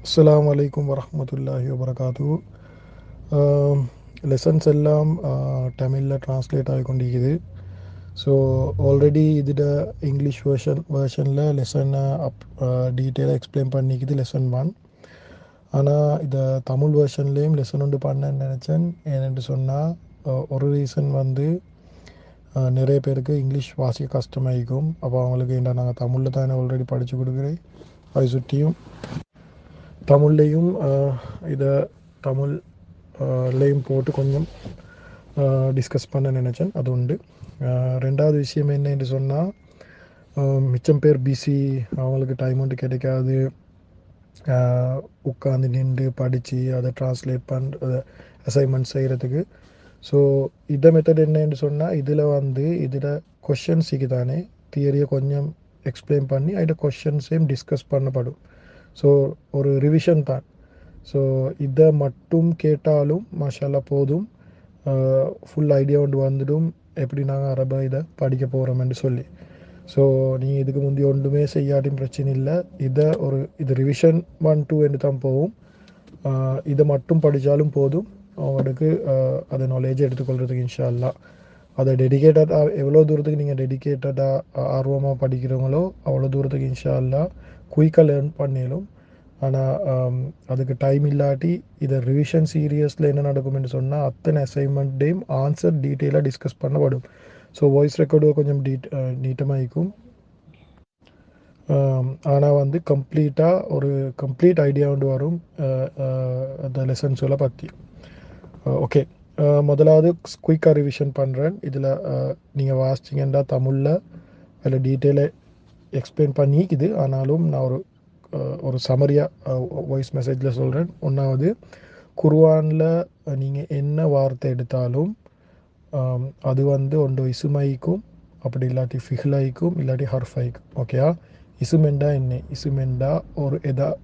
அஸ்ஸலாமு அலைக்கும் வரஹ்மத்துல்லாஹி வபரகாத்து. லெசன்ஸ் எல்லாம் தமிழில் ட்ரான்ஸ்லேட் ஆகிக்கொண்டிருக்குது. ஸோ ஆல்ரெடி இதில் இங்கிலீஷ் வேர்ஷனில் லெசனை டீட்டெயிலாக எக்ஸ்பிளைன் பண்ணிக்குது லெசன் 1. ஆனால் இதை தமிழ் வேர்ஷன்லேயும் லெசன் ஒன்று பண்ணேன்னு நினச்சேன். ஏன்னு சொன்னால் ஒரு ரீசன் வந்து நிறைய பேருக்கு இங்கிலீஷ் வாசிக்க கஷ்டமாகிக்கும். அப்போ அவங்களுக்கு என்ன நாங்கள் தமிழில் தானே ஆல்ரெடி படித்து கொடுக்குறேன், அதை சுற்றியும் தமிழ்லேயும் இதை தமிழ்லேயும் போட்டு கொஞ்சம் டிஸ்கஸ் பண்ண நினச்சேன். அது உண்டு. ரெண்டாவது விஷயம் என்னன்னு சொன்னால், மிச்சம் பேர் பிஸி, அவங்களுக்கு டைம் ஒன்று கிடைக்காது உட்காந்து நின்று படித்து அதை ட்ரான்ஸ்லேட் பண்ணுற அசைன்மெண்ட் செய்கிறதுக்கு. ஸோ இந்த மெத்தட் என்னன்னு சொன்னால், இதில் கொஷின்ஸுக்கு தானே தியரியை கொஞ்சம் எக்ஸ்பிளைன் பண்ணி அதில் கொஷின்ஸையும் டிஸ்கஸ் பண்ணப்படும். ஸோ ஒரு ரிவிஷன் தான். ஸோ இதை மட்டும் கேட்டாலும் மாஷால்லா போதும், ஃபுல் ஐடியா ஒன்று வந்துடும் எப்படி நாங்கள் அரபை இதை படிக்க போகிறோம்னு சொல்லி. ஸோ நீங்கள் இதுக்கு முந்தி ஒன்றுமே செய்யாட்டியும் பிரச்சனை இல்லை. இது ரிவிஷன் 1, 2 என்று தான் போகும். இதை மட்டும் படித்தாலும் போதும் அவங்களுக்கு அதை நாலேஜை எடுத்துக்கொள்கிறதுக்கு இன்ஷா அல்லாஹ். அதை டெடிக்கேட்டடாக எவ்வளோ தூரத்துக்கு நீங்கள் டெடிக்கேட்டடாக ஆர்வமாக படிக்கிறவங்களோ அவ்வளோ தூரத்துக்கு இன்ஷா அல்லாஹ் குயிக்காக லேர்ன் பண்ணிடும். ஆனால் அதுக்கு டைம் இல்லாட்டி இதை ரிவிஷன் சீரியஸில் என்ன நடக்கும்னு சொன்னால், அத்தனை அசைன்மெண்ட்டையும் ஆன்சர் டீட்டெயிலாக டிஸ்கஸ் பண்ணப்படும். ஸோ வாய்ஸ் ரெக்கார்டு கொஞ்சம் நீட்டமாக இருக்கும். ஆனால் வந்து ஒரு கம்ப்ளீட் ஐடியா வந்து வரும் அந்த லெசன்ஸுகளை பற்றி. ஓகே, முதலாவது குயிக்காக ரிவிஷன் பண்ணுறேன். இதில் நீங்கள் வாசிச்சிங்கன்னா தமிழில் அதில் டீட்டெயிலாக எக்ஸ்பிளைன் பண்ணிக்குது. ஆனாலும் நான் ஒரு சமரியாக வாய்ஸ் மெசேஜில் சொல்கிறேன். ஒன்றாவது, குர்ஆனில் நீங்கள் என்ன வார்த்தை எடுத்தாலும் அது வந்து ஒன்று இசுமைக்கும், அப்படி இல்லாட்டி ஃபிஹ்லைக்கும், இல்லாட்டி ஹர்ஃபைக்கும். ஓகேயா? இசுமெண்டா என்ன? இசுமெண்டா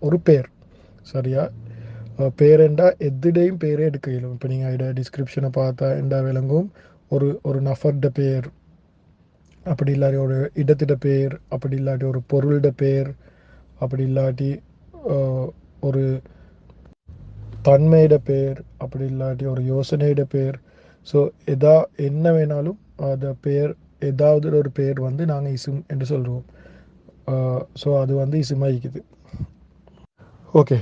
ஒரு பேர். சரியா? பேரெண்டா எதுடையும் பேரே எடுக்க இயலும். இப்போ நீங்கள் இதோட டிஸ்கிரிப்ஷனை பார்த்தா எண்டா விளங்கும். ஒரு நஃபர்ட பேர், அப்படி இல்லாட்டி ஒரு இடத்திட பேர், அப்படி இல்லாட்டி ஒரு பொருளோட பேர், அப்படி இல்லாட்டி ஒரு தன்மையிட பேர், அப்படி இல்லாட்டி ஒரு யோசனையிட பேர். ஸோ என்ன வேணாலும் அந்த பேர், ஏதாவது ஒரு பேர் வந்து நாங்கள் இசும் என்று சொல்லுவோம். ஸோ அது வந்து இசுமாயிக்குது. ஓகே,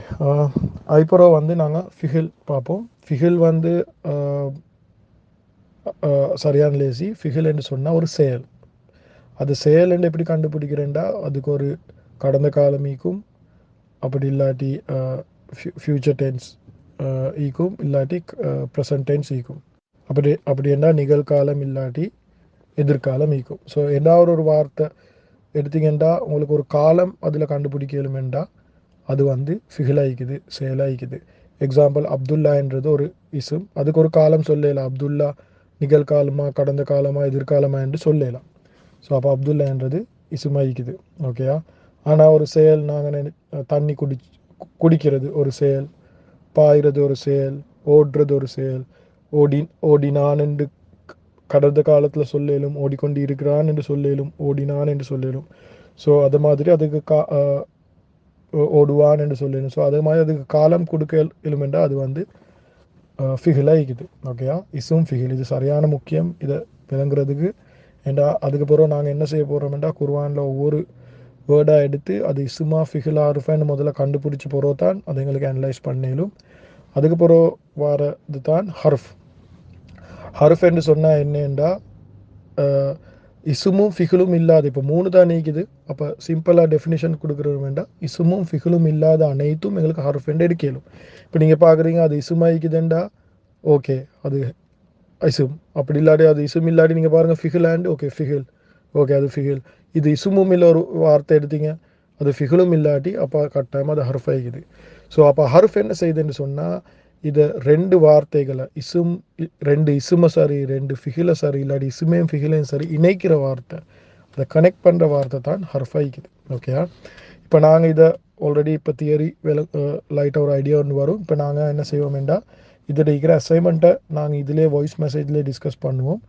அதுக்கப்புறம் வந்து நாங்கள் ஃபிஹில் பார்ப்போம். ஃபிஹில் வந்து சரியான லேசி. ஃபிஹில் என்று சொன்னால் ஒரு செயல். அது செயல் என்று எப்படி கண்டுபிடிக்கிறேன்டா, அதுக்கு ஒரு கடந்த காலமிக்கும், அப்படி இல்லாட்டி ஃப்யூச்சர் டென்ஸ் ஈக்கும், இல்லாட்டி ப்ரெசன்ட் டென்ஸ் ஈக்கும். அப்படி என்ன நிகழ்காலம் இல்லாட்டி எதிர்காலம் ஈக்கும். ஸோ ஏதாவது ஒரு வார்த்தை எடுத்தீங்கன்னா உங்களுக்கு ஒரு காலம் அதில் கண்டுபிடிக்கலுமெண்டா அது வந்து ஃபிஹிலாயிக்குது, செயலாயிக்குது. எக்ஸாம்பிள், அப்துல்லான்றது ஒரு இசும். அதுக்கு ஒரு காலம் சொல்லலாம். அப்துல்லா நிகழ்காலமா, கடந்த காலமா, எதிர்காலமா என்று சொல்லலாம். ஸோ அப்போ அப்துல்லான்றது இசுமாயிக்குது. ஓகேயா? ஆனால் ஒரு செயல், நாங்கள் தண்ணி குடிக்கிறது ஒரு செயல், பாய்கிறது ஒரு செயல், ஓடுறது ஒரு செயல். ஓடினான் என்று கடந்த காலத்தில் சொல்லலும், ஓடிக்கொண்டு இருக்கிறான் என்று சொல்லலும், ஓடினான் என்று சொல்லலும். ஸோ அது மாதிரி அதுக்கு ஓடுவான் என்று சொல்லணும். ஸோ அதே மாதிரி அதுக்கு காலம் கொடுக்க இலுமெண்டா அது வந்து ஃபிஹிலாயிக்குது. ஓகேயா? இசும் ஃபிஹில் இது சரியான முக்கியம் இதை விளங்குறதுக்கு. ஏண்டா அதுக்கப்புறம் நாங்கள் என்ன செய்ய போகிறோம்டா, குர்ஆனில் ஒவ்வொரு வேர்டாக எடுத்து அது இசுமா ஃபிஹிலா ஹர்ஃபான்னு முதல்ல கண்டுபிடிச்சி போகிறோம் தான் அது எங்களுக்கு அனலைஸ் பண்ணிலும். அதுக்கப்புறம் வரது தான் ஹர்ஃப் என்று சொன்னால் என்னென்றா, இசுமும் ஃபிஹிலும் இல்லாத, இப்போ 3 தான் நீக்குது. அப்போ சிம்பிளாக டெஃபினிஷன் கொடுக்குறது வேண்டாம், இசுமும் ஃபிஹிலும் இல்லாத அனைத்தும் எங்களுக்கு ஹர்ஃப் என்று எடுக்கலும். இப்போ நீங்கள் பார்க்குறீங்க அது இசுமாயிக்குதுண்டா, ஓகே அது இசும். அப்படி இல்லாட்டி அது இசும் இல்லாட்டி நீங்கள் பாருங்கள் ஃபிஹிலாண்டு, ஓகே ஃபிஹில், ஓகே அது ஃபிஹில். இது இசுமும் இல்லை ஒரு வார்த்தை எடுத்தீங்க, அது ஃபிஹிலும் இல்லாட்டி அப்போ கட்டாயமாக அது ஹர்ஃப் ஆகிக்குது. ஸோ அப்போ ஹர்ஃப் என்ன செய்யுதுன்னு சொன்னால், இதை 2 வார்த்தைகளை ரெண்டு இசுமை சரி, 2 ஃபிஹிலை சரி, இல்லாட்டி இசுமையும் ஃபிஹிலையும் சரி இணைக்கிற வார்த்தை, அதை கனெக்ட் பண்ணுற வார்த்தை தான் ஹர்ஃப் ஆகிக்குது. ஓகேயா? இப்போ நாங்கள் இதை ஆல்ரெடி இப்போ தியரி லைட்டாக ஒரு ஐடியா ஒன்று வரும். இப்போ நாங்கள் என்ன செய்வோம்டா, இதில் இருக்கிற அசைன்மெண்ட்டை நாங்கள் இதிலே வாய்ஸ் மெசேஜ்லேயே டிஸ்கஸ் பண்ணுவோம்.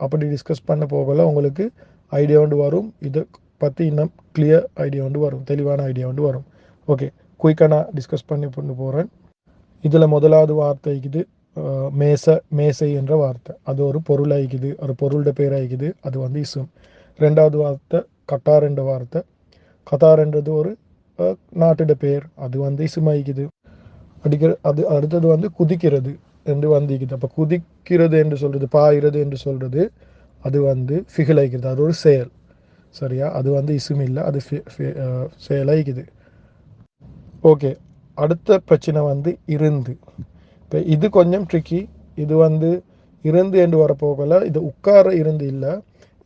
அப்படி டிஸ்கஸ் பண்ண போகல உங்களுக்கு ஐடியா ஒன்று வரும். இதை பற்றி இன்னும் கிளியர் ஐடியா ஒன்று வரும், தெளிவான ஐடியா ஒன்று வரும். ஓகே, குயிக்காக நான் டிஸ்கஸ் பண்ணி கொண்டு போகிறேன். இதில் முதலாவது வார்த்தை இது மேசை என்ற வார்த்தை. அது ஒரு பொருள் ஆகிக்குது, ஒரு பொருளோட பேர் ஆகிக்குது, அது வந்து இசும். ரெண்டாவது வார்த்தை கட்டார் என்ற வார்த்தை. கத்தார்ன்றது ஒரு நாட்டோட பேர், அது வந்து இசும் ஆகிக்குது. அது அடுத்தது வந்து குதிக்கிறது என்று வந்திக்குது. அப்போ குதிக்கிறது என்று சொல்கிறது, பாயிறது என்று சொல்கிறது, அது வந்து ஃபிகில் ஆகிக்கிறது, அது ஒரு செயல். சரியா? அது வந்து இசும் இல்லை, அது செயலாகிக்குது. ஓகே, அடுத்த பிரச்சனை வந்து இருந்து. இப்போ இது கொஞ்சம் ட்ரிக்கி. இது வந்து இருந்து என்று வரப்போகல, இது உட்கார இருந்து இல்லை.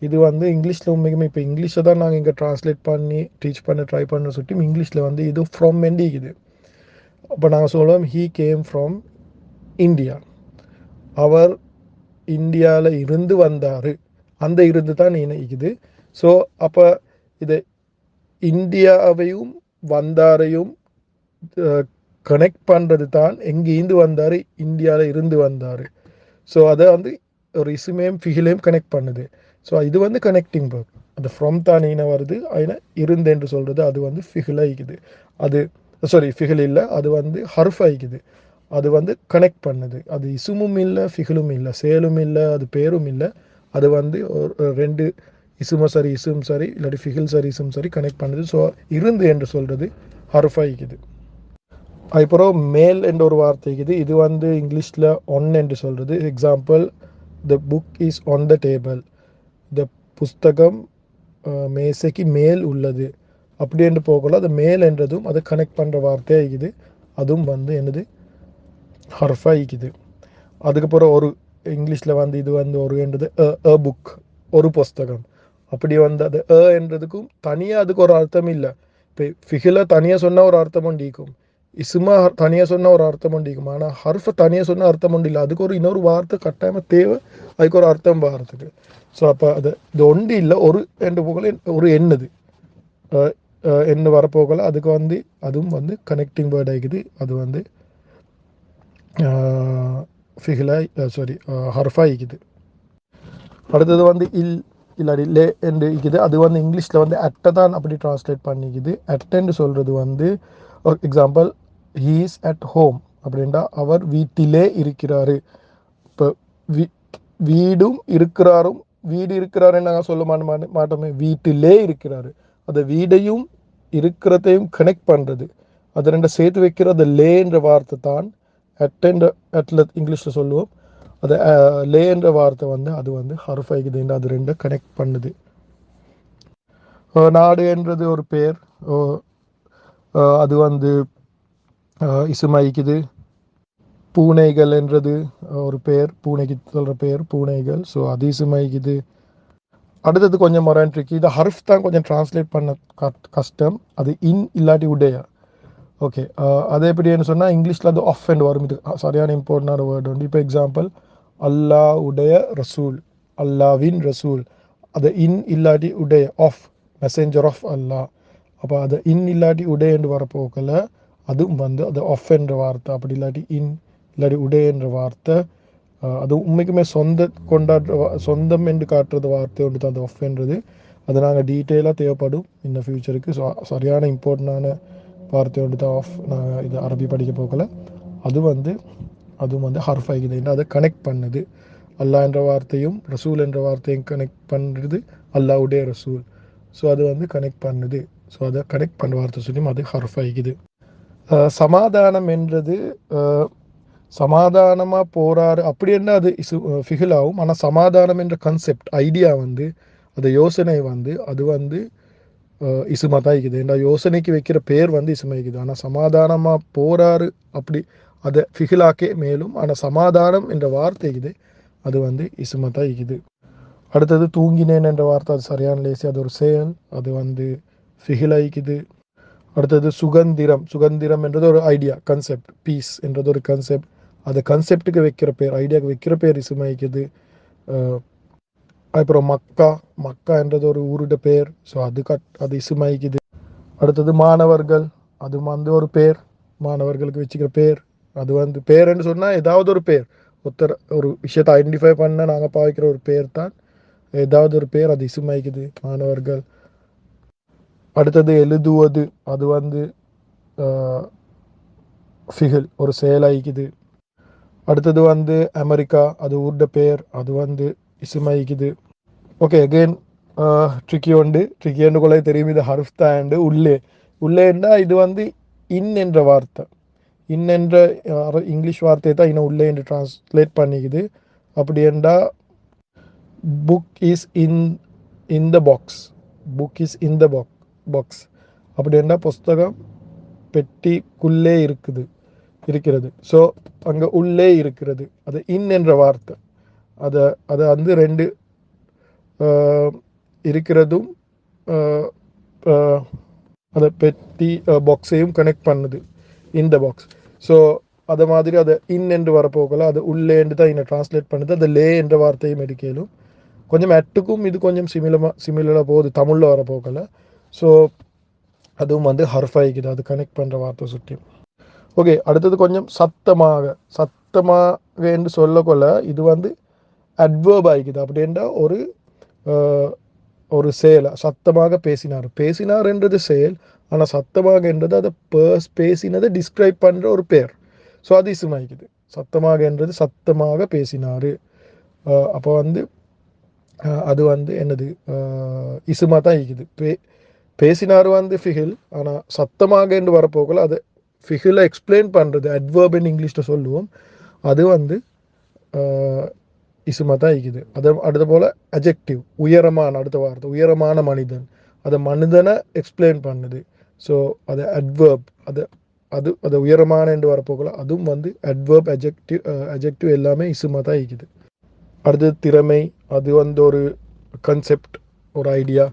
இது வந்து இங்கிலீஷில் உண்மைக்குமே இப்போ இங்கிலீஷை தான் நாங்கள் இங்கே ட்ரான்ஸ்லேட் பண்ணி டீச் பண்ண ட்ரை பண்ண சொல்லிட்டு இங்கிலீஷில் வந்து இது ஃப்ரம் எண்டிக்குது. அப்போ நாங்கள் சொல்லுவோம் ஹீ கேம் ஃப்ரம் இந்தியா. அவர் இந்தியாவில் இருந்து வந்தார். அந்த இருந்து தான் இணைக்குது. ஸோ அப்போ இது இந்தியாவையும் வந்தாரையும் கனெக்ட் பண்ணுறது தான் எங்கேருந்து வந்தார், இந்தியாவில் இருந்து வந்தார். ஸோ அதை வந்து ஒரு இசுமையும் ஃபிகிலையும் கனெக்ட் பண்ணுது. ஸோ இது வந்து கனெக்டிங் வேர்ப். அது ஃப்ரம் தான் ஈன வருது, அதில் இருந்து என்று சொல்கிறது அது வந்து ஃபிகில் ஆகிக்குது. அது ஃபிகில் இல்லை, அது வந்து ஹர்ஃப் ஆகிக்குது. அது வந்து கனெக்ட் பண்ணுது. அது இசுமும் இல்லை, ஃபிகிலும் இல்லை, செயலும் இல்லை, அது பேரும் இல்லை. அது வந்து ஒரு ரெண்டு இசுமும் சரி இசும் சரி இல்லாட்டி ஃபிகில் சரி இசும் சரி கனெக்ட் பண்ணுது. ஸோ இருந்து என்று சொல்கிறது ஹர்ஃப் ஆகிக்குது. அதுக்கப்புறம் மேல் என்ற ஒரு வார்த்தை இருக்குது. இது வந்து இங்கிலீஷில் ஒன் என்று சொல்கிறது. Example, the book is on the table. இந்த புஸ்தகம் மேசைக்கு மேல் உள்ளது. அப்படி என்று போகல, அது மேல் என்றதும் அதை கனெக்ட் பண்ணுற வார்த்தையாக இருக்குது. அதுவும் வந்து என்னது ஹர்ஃபாக இருக்குது. அதுக்கப்புறம் ஒரு இங்கிலீஷில் வந்து இது வந்து ஒரு என்றது அ புக், ஒரு புஸ்தகம். அப்படி வந்து அது என்றதுக்கும் தனியாக அதுக்கு ஒரு அர்த்தம் இல்லை. இப்போ ஃபிகில தனியாக சொன்னால் ஒரு அர்த்தம் உண்டிக்கும், இசுமா தனியாக சொன்னால் ஒரு அர்த்தம் உண்டிக்கும். ஆனால் ஹர்ஃபை தனியாக சொன்னால் அர்த்தம் உண்டு இல்லை, அதுக்கு ஒரு இன்னொரு வார்த்தை கட்டாயமாக தேவை, அதுக்கு ஒரு அர்த்தம் வார்த்தைக்கு. ஸோ அப்போ இது ஒன்று இல்லை, ஒரு என்று போகல, ஒரு எண்ணுது என்ன வரப்போகல, அதுக்கு வந்து அதுவும் வந்து கனெக்டிங் வேர்ட் ஆகிக்குது. அது வந்து ஃபிகிலாய் ஹர்ஃபா இருக்குது. அடுத்தது வந்து இல்லாடி லே என்று இருக்குது. அது வந்து இங்கிலீஷில் வந்து அட்டை தான் அப்படி ட்ரான்ஸ்லேட் பண்ணிக்குது. அட்டன்னு சொல்கிறது வந்து example, he is at home அப்படின்டா அவர் வீட்டிலே இருக்கிறாரு. இப்போ வீடும் இருக்கிறாரும், வீடு இருக்கிறாருன்னு நாங்கள் சொல்ல மாட்டோமே, வீட்டிலே இருக்கிறாரு. அந்த வீடையும் இருக்கிறதையும் கனெக்ட் பண்ணுறது, அது ரெண்டை சேர்த்து வைக்கிற அந்த லேன்ற வார்த்தை தான் அட்ல இங்கிலீஷில் சொல்லுவோம். அது லேன்ற வார்த்தை வந்து அது வந்து ஹர்ஃப் ஆகிக்குது, அது ரெண்டை கனெக்ட் பண்ணுது. நாடு என்றது ஒரு பேர், அது வந்து இசுமாய்க்குது. பூனைகள் என்றது ஒரு பேர், பூனைக்கு சொல்கிற பேர் பூனைகள். ஸோ அது இசுமாய்க்குது. அடுத்தது கொஞ்சம் மொரான்ட்ரிக்கு, இது ஹர்ஃப் தான் கொஞ்சம் ட்ரான்ஸ்லேட் பண்ண கஷ்டம். அது இன் இல்லாட்டி உடைய. ஓகே, அது எப்படின்னு சொன்னால் இங்கிலீஷில் அது ஆஃப் அண்ட் வரும். இது சரியான இம்பார்ட்டண்டான வேர்டு உண்டு. இப்போ எக்ஸாம்பிள், அல்லாஹ் உடைய ரசூல், அல்லாவின் ரசூல். அது இன் இல்லாட்டி உடைய, ஆஃப், மெசேஞ்சர் ஆஃப் அல்லாஹ். அப்போ அது இன் இல்லாட்டி உடைய என்று வரப்போக்கல, அதுவும் வந்து அது ஆஃப் என்ற வார்த்தை. அப்படி இல்லாட்டி இன் இல்லாட்டி உடைய என்ற வார்த்தை, அது உண்மைக்குமே சொந்தம் என்று காட்டுறது வார்த்தை ஒன்று தான் அந்த ஆஃப் என்றது. அது நாங்கள் டீட்டெயிலாக தேவைப்படும் இந்த ஃப்யூச்சருக்கு. ஸோ சரியான இம்பார்ட்டண்டான வார்த்தை ஒன்று தான் ஆஃப். நாங்கள் இது அரபி படிக்க போகல, அதுவும் வந்து ஹர்ஃப் ஆகிது. அதை கனெக்ட் பண்ணுது. அல்லாஹ் என்ற வார்த்தையும் ரசூல் என்ற வார்த்தையும் கனெக்ட் பண்ணுறது அல்லாஹ்வுடைய ரசூல். ஸோ அது வந்து கனெக்ட் பண்ணுது. ஸோ அதை கனெக்ட் பண்ண வார்த்தை சொல்லியும் அது ஹர்ஃப் ஆகிக்குது. சமாதானம் என்றது சமாதானமாக போகிறாரு அப்படி என்ன அது ஃபிகில் ஆகும். ஆனால் சமாதானம் என்ற கன்செப்ட், ஐடியா வந்து, அந்த யோசனை வந்து, அது வந்து இசுமா தான் இருக்குது. இந்த யோசனைக்கு வைக்கிற பேர் வந்து இசுமாய்க்குது. ஆனால் சமாதானமாக போகிறாரு அப்படி அதை ஃபிகிலாக்கே மேலும். ஆனால் சமாதானம் என்ற வார்த்தை இருக்குது, அது வந்து இசுமா தான் இருக்குது. அடுத்தது தூங்கினேன் என்ற வார்த்தை, அது சரியான லேசி, அது ஒரு செயல், அது வந்து ஃபிகிலாய்க்குது. அடுத்தது சுதந்திரம். சுதந்திரம் என்றது ஒரு ஐடியா, கன்செப்ட். பீஸ் என்றது ஒரு கன்செப்ட், அது கன்செப்டுக்கு வைக்கிற பேர், ஐடியாவுக்கு வைக்கிற பேர் இசுமாய்க்குது. அப்புறம் மக்கா என்றது ஒரு ஊருட பேர். ஸோ அது இசுமாய்க்குது. அடுத்தது மாணவர்கள், அது வந்து ஒரு பேர், மாணவர்களுக்கு வச்சுக்கிற பேர். அது வந்து பேருன்னு சொன்னால் ஏதாவது ஒரு பேர், ஒரு விஷயத்தை ஐடென்டிஃபை பண்ண நாங்கள் பாவிக்கிற ஒரு பேர் தான் ஏதாவது ஒரு பேர், அது இசுமாய்க்குது, மாணவர்கள். அடுத்தது எழுதுவது, அது வந்து ஃபிகில் ஒரு செயலாயிக்குது. அடுத்தது வந்து அமெரிக்கா, அது ஊர்ட பேர், அது வந்து இசுமாயிக்குது. ஓகே அகெயின் ட்ரிக்கி உண்டு. ட்ரிக்கின்னு கூட தெரியும், இது ஹர்ஃப் தான். உள்ளேன்னா இது வந்து இன் என்ற வார்த்தை. இன் என்ற இங்கிலீஷ் வார்த்தையை தான் இன்னும் உள்ளே என்று டிரான்ஸ்லேட் பண்ணிக்குது. அப்படி என்றால் book is in the box. Book is in the box. அப்படி என்றால் புஸ்தகம் பெட்டிக்குள்ளே இருக்கிறது. ஸோ அங்கே உள்ளே இருக்கிறது, அது இன் என்ற வார்த்தை. அதை வந்து ரெண்டு இருக்கிறதும் அதை பெட்டி பாக்ஸையும் கனெக்ட் பண்ணுது, இன் த பாக்ஸ். ஸோ அதை மாதிரி அதை இன் என்று வரப்போகல, அது உள்ளே என்று தான் இன்னும் டிரான்ஸ்லேட் பண்ணுது. அது லே என்ற வார்த்தையும் எடுக்கலும். கொஞ்சம் அட்டுக்கும் இது கொஞ்சம் சிமிலராக போகுது, தமிழில் வரப்போகல. ஸோ அதுவும் வந்து ஹர்ஃப் ஆகிக்குது, அது கனெக்ட் பண்ணுற வார்த்தை சுற்றி. ஓகே, அடுத்தது கொஞ்சம் சத்தமாக என்று சொல்லக்கொள்ள இது வந்து அட்வர்ப் ஆகிக்குது. அப்படின்ற ஒரு செயல். சத்தமாக பேசினார்ன்றது செயல், ஆனால் சத்தமாக என்றது அதை பேசினதை டிஸ்கிரைப் பண்ணுற ஒரு பேர். ஸோ அது இசுமாயிக்குது. சத்தமாக என்றது சத்தமாக பேசினார். அப்போ வந்து அது வந்து என்னது இசுமா தான் இருக்குது. பேசினார் வந்து ஃபிகில், ஆனால் சத்தமாக என்று வரப்போகல அது ஃபிகிலை எக்ஸ்பிளைன் பண்ணுறது, அட்வர்ப்னு இங்கிலீஷில் சொல்லுவோம், அது வந்து இசுமா தான் இருக்குது. அடுத்த போல் அஜெக்டிவ், உயரமான, அடுத்த வார்த்தை உயரமான மனிதன், அதை மனிதனை எக்ஸ்பிளைன் பண்ணுது. ஸோ அது அட்வர்ப். அது உயரமான என்று வரப்போகல அதுவும் வந்து அட்வர்ப், அஜெக்டிவ் எல்லாமே இசுமா தான் இருக்குது. அடுத்தது திறமை, அது வந்து ஒரு கன்செப்ட், ஒரு ஐடியா,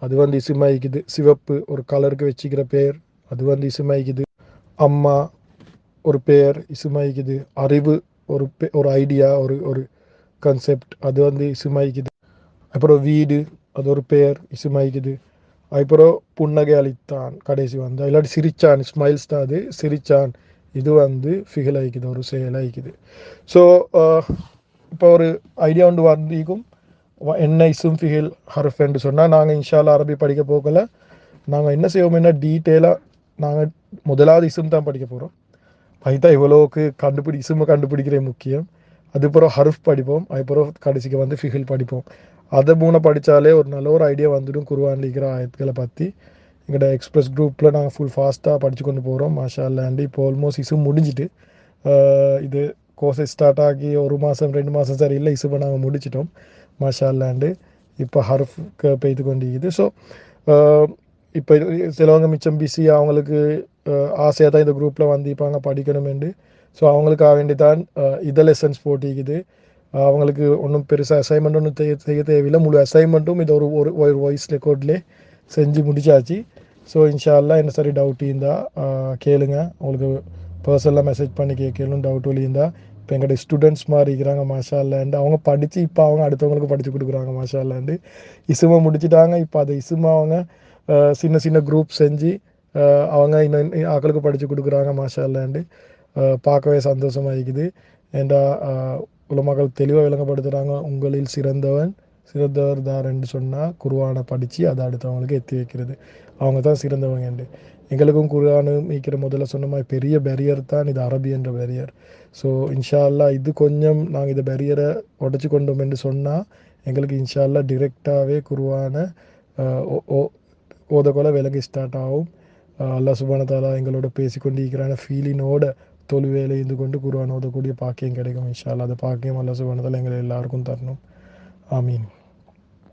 அது வந்து இசுமாயிக்குது. சிவப்பு ஒரு கலருக்கு வச்சுக்கிற பேர், அது வந்து இசுமாயிக்குது. அம்மா ஒரு பேர், இசுமாயிக்குது. அறிவு ஒரு ஐடியா, ஒரு கன்செப்ட், அது வந்து இசுமாயிக்குது. அப்புறம் வீடு, அது ஒரு பேர், இசுமாயிக்குது. அப்புறம் புன்னகை அளித்தான், கடைசி வந்து இல்லாட்டி சிரிச்சான், ஸ்மைல்ஸ் தான், அது சிரிச்சான், இது வந்து ஃபிகில் ஆகிக்குது, ஒரு செயல் ஆகிக்குது. ஸோ இப்போ ஒரு ஐடியா ஒன்று வந்திக்கும் என்ன இசும் ஃபிகில் ஹர்ஃப் என்று சொன்னால், நாங்கள் இன்ஷால்லா அரபி படிக்க போகல. நாங்கள் என்ன செய்வோம்னா டீட்டெயிலாக நாங்கள் முதலாவது இசும் தான் படிக்க போகிறோம். அதுதான் இவ்வளோக்கு இசுமை கண்டுபிடிக்கிறே முக்கியம். அதுக்கப்புறம் ஹர்ஃப் படிப்போம், அதுக்கப்புறம் கடைசிக்கு வந்து ஃபிகில் படிப்போம். அதை மூணு படித்தாலே ஒரு நல்ல ஒரு ஐடியா வந்துடும் குர்ஆனில் இருக்கிற ஆயத்துக்களை பற்றி. எங்களோட எக்ஸ்பிரஸ் குரூப்பில் நாங்கள் ஃபுல் ஃபாஸ்ட்டாக படித்து கொண்டு போகிறோம் மாஷா அல்லாஹ். இப்போ ஆல்மோஸ்ட் இசும் முடிஞ்சிட்டு, இது கோர்ஸை ஸ்டார்ட் ஆகி 1 மாதம் 2 மாதம் சரி இல்லை, இசுவை நாங்கள் முடிச்சிட்டோம் மாஷா அல்லாஹ். இப்போ ஹர்ஃப்க்கு பெய்து கொண்டிருக்குது. ஸோ இப்போ சிலவங்க மிச்சம் பிஸி, அவங்களுக்கு ஆசையாக தான் இந்த குரூப்பில் வந்திருப்பாங்க படிக்கணுமெண்டு. ஸோ அவங்களுக்காக வேண்டி தான் இதை லெசன்ஸ் போட்டிக்குது. அவங்களுக்கு ஒன்றும் பெருசாக அசைன்மெண்ட் ஒன்றும் செய்ய தேவையில்லை. முழு அசைன்மெண்ட்டும் இது ஒரு வாய்ஸ் ரெக்கார்ட்லேயே செஞ்சு முடிச்சாச்சு. ஸோ இன்ஷா அல்லாஹ் என்ன சரி டவுட் இருந்தால் கேளுங்க. உங்களுக்கு பர்சனலாக மெசேஜ் பண்ணி கேட்கலும் டவுட் இருந்தால். இப்போ எங்கள்கிட்ட ஸ்டூடெண்ட்ஸ் மாதிரி இருக்கிறாங்க மாஷா அல்லாஹ். அவங்க படித்து இப்போ அவங்க அடுத்தவங்களுக்கு படித்து கொடுக்குறாங்க மாஷா அல்லாஹ். இசுமா முடிச்சுட்டாங்க. இப்போ அதை இசுமா அவங்க சின்ன சின்ன குரூப் செஞ்சு அவங்க இன்னும் ஆக்களுக்கு படித்து கொடுக்குறாங்க மாஷா அல்லாஹ். பார்க்கவே சந்தோஷமாக இருக்குது. ஏண்டா உலமாக்கள் தெளிவாக விளங்கப்படுத்துகிறாங்க, உங்களில் சிறந்தவர் தார்ன்னு சொன்னால் குர்ஆனை படித்து அதை அடுத்தவங்களுக்கு எத்தி வைக்கிறது, அவங்க தான் சிறந்தவங்கண்டு. எங்களுக்கும் குர்ஆனு மீக்கிற முதல்ல சொன்ன மாதிரி பெரிய பேரியர் தான் இது, அரபி என்ற பேரியர். ஸோ இன்ஷா அல்லாஹ் இது கொஞ்சம் நாங்கள் இந்த பேரியரை உடச்சி கொண்டோம் என்று சொன்னால் எங்களுக்கு இன்ஷா அல்லாஹ் டிரெக்டாகவே குர்ஆனை ஓதக்கொள்ள விலகி ஸ்டார்ட் ஆகும். அல்லாஹ் சுப்ஹானஹு தஆலா எங்களோட பேசிக்கொண்டிருக்கிறான ஃபீலினோட தொழுவேலை இருந்து கொண்டு குர்ஆன் ஓதக்கூடிய பாக்கியம் கிடைக்கும் இன்ஷா அல்லாஹ். அந்த பாக்கியம் அல்லாஹ் சுப்ஹானஹு தஆலா எங்களை எல்லாருக்கும் தரணும். ஆமீன்.